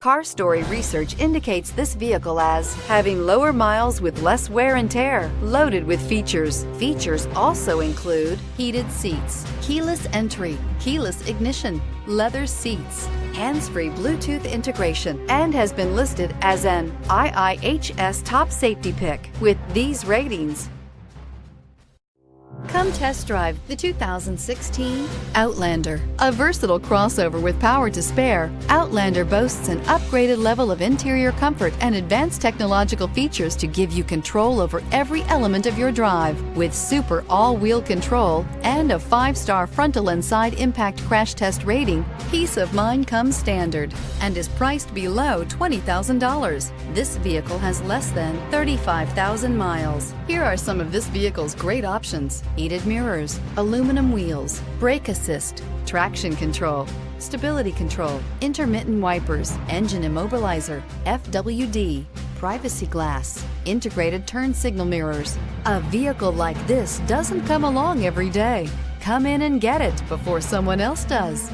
Car Story research indicates this vehicle as having lower miles with less wear and tear, loaded with features. Features also include heated seats, keyless entry, keyless ignition, leather seats, hands-free Bluetooth integration, and has been listed as an IIHS top safety pick with these ratings. Come test drive the 2016 Outlander. A versatile crossover with power to spare, Outlander boasts an upgraded level of interior comfort and advanced technological features to give you control over every element of your drive. With super all-wheel control and a 5-star frontal and side impact crash test rating, peace of mind comes standard and is priced below $20,000. This vehicle has less than 35,000 miles. Here are some of this vehicle's great options: heated mirrors, aluminum wheels, brake assist, traction control, stability control, intermittent wipers, engine immobilizer, FWD, privacy glass, integrated turn signal mirrors. A vehicle like this doesn't come along every day. Come in and get it before someone else does.